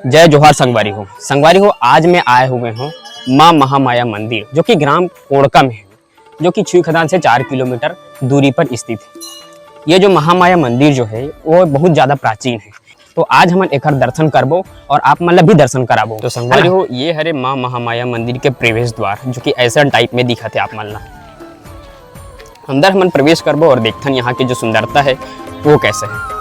जय जोहार संगवारी हो आज मैं आए हुए हूँ माँ महामाया मंदिर जो कि ग्राम कोड़का में है, जो कि छुई खदान से 4 किलोमीटर दूरी पर स्थित है। ये जो महामाया मंदिर जो है वो बहुत ज़्यादा प्राचीन है, तो आज हम एक दर्शन करबो और आप मतलब भी दर्शन कराबो। तो संगवारी हो ये हरे माँ महामाया मंदिर के प्रवेश द्वार जो कि ऐसा टाइप में दिखा थे। आप मतलब अंदर हम प्रवेश करबो और देखथन यहाँ की जो सुंदरता है वो कैसे है।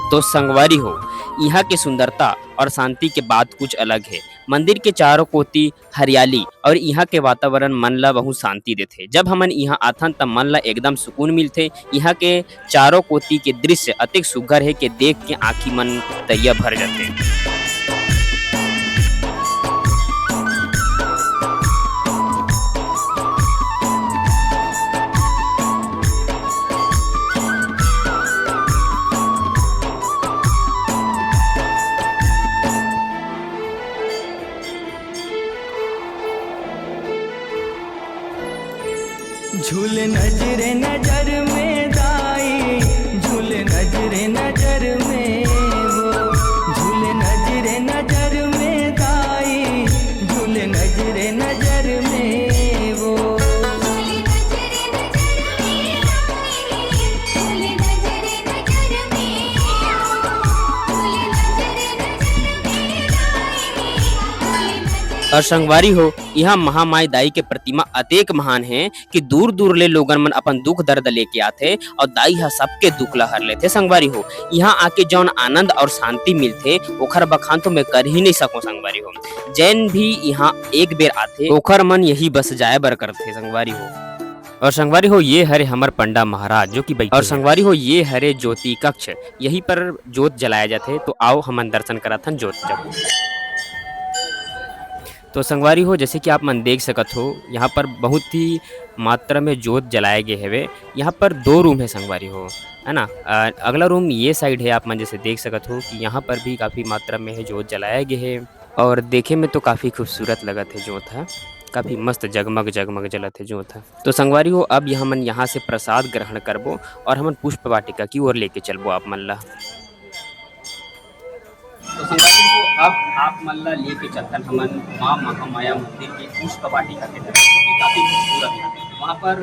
तो संगवारी हो यहाँ की सुंदरता और शांति के बात कुछ अलग है। मंदिर के चारों कोती हरियाली और यहाँ के वातावरण मन ला बहुत शांति देते। जब हमन यहाँ आथन तब मन ला एकदम सुकून मिलते। यहाँ के चारों कोती के दृश्य अतिक सुघर है कि देख के आँखी मन तैया भर जाते। झूले नजरे नजर में दाई, झूले नजरे नजर में वो, झूले नजरे नजर में दाई, झूले नजरे नजर में वो। और संगवारी हो यहाँ महामाई दाई के प्रतिमा अतेक महान है कि दूर दूर ले लोगन मन अपन दुख दर्द लेके आते और दाई हा सबके दुख ला हर लेते। संगवारी हो यहाँ आके जौन आनंद और शांति मिलते ओखर बखान तो मैं कर ही नहीं सकूं। संगवारी हो जैन भी यहाँ एक बेर आते ओखर मन यही बस जाए बर करते। संगवारी हो और संगवारी हो ये हरे हमर पंडा महाराज जो कि बैठे और संगवारी हो ये हरे ज्योति कक्ष, यही पर जोत जलाया जाते। तो आओ हमन दर्शन कराथन जोत जब। तो संगवारी हो जैसे कि आप मन देख सकत हो यहाँ पर बहुत ही मात्रा में जोत जलाए गए हवे। यहाँ पर 2 रूम है संगवारी हो, है ना। अगला रूम ये साइड है, आप मन जैसे देख सकत हो कि यहाँ पर भी काफ़ी मात्रा में है जोत जलाए गए है और देखे में तो काफ़ी खूबसूरत लगत है जोत है, काफ़ी मस्त जगमग जगमग जलत है जोत है। तो संगवारी हो अब हमन यहाँ से प्रसाद ग्रहण करबो और हमन पुष्प वाटिका की ओर लेके चलबो आप मन ला। तो संगवारी हो अब आप मल्ला लेके चलतन हमन माँ महामाया मंदिर के पुष्प वाटिका के तरफ, काफ़ी खूबसूरत है। वहाँ पर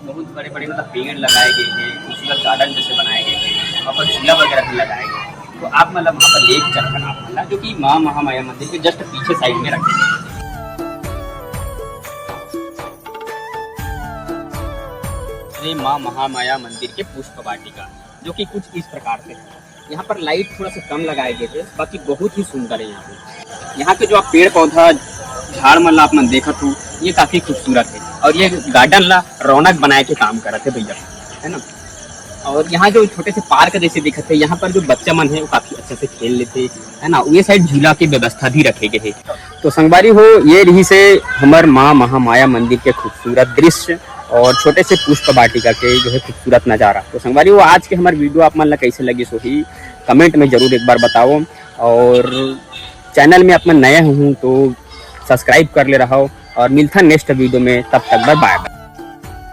बहुत बड़े बड़े मतलब पेड़ लगाए गए हैं, खूबसूरत गार्डन जैसे बनाए गए हैं, वहाँ पर झूला वगैरह भी लगाए गए हैं। तो आप मतलब वहाँ पर लेके चलतन आप मल्ला, जो कि माँ महामाया मंदिर के जस्ट पीछे साइड में रखे गए। माँ महामाया मंदिर के पुष्प वाटिका जो कि कुछ इस प्रकार से है। यहाँ पर लाइट थोड़ा सा कम लगाए गए थे, बाकी बहुत ही सुंदर है। यहाँ के जो आप पेड़ पौधा झाड़ मन ला आप मन देखत हो ये काफी खूबसूरत है और ये गार्डन ला रौनक बनाए के काम करते भैया, है ना। और यहाँ जो छोटे से पार्क जैसे दिखते है, यहाँ पर जो बच्चा मन है वो काफी अच्छे से खेल लेते है ना। ये साइड झूला की व्यवस्था भी रखे गए है। तो संगवारी हो ये रही से हमार माँ महामाया मंदिर के खूबसूरत दृश्य और छोटे से पुष्प वाटिका के जो है खूबसूरत नज़ारा। तो संगवारी वो आज के हमारे वीडियो आप मन ला कैसे लगी सो ही कमेंट में जरूर एक बार बताओ। और चैनल में आप मन नए हूँ तो सब्सक्राइब कर ले रहा हो और मिलता नेक्स्ट वीडियो में, तब तक बाय बाय।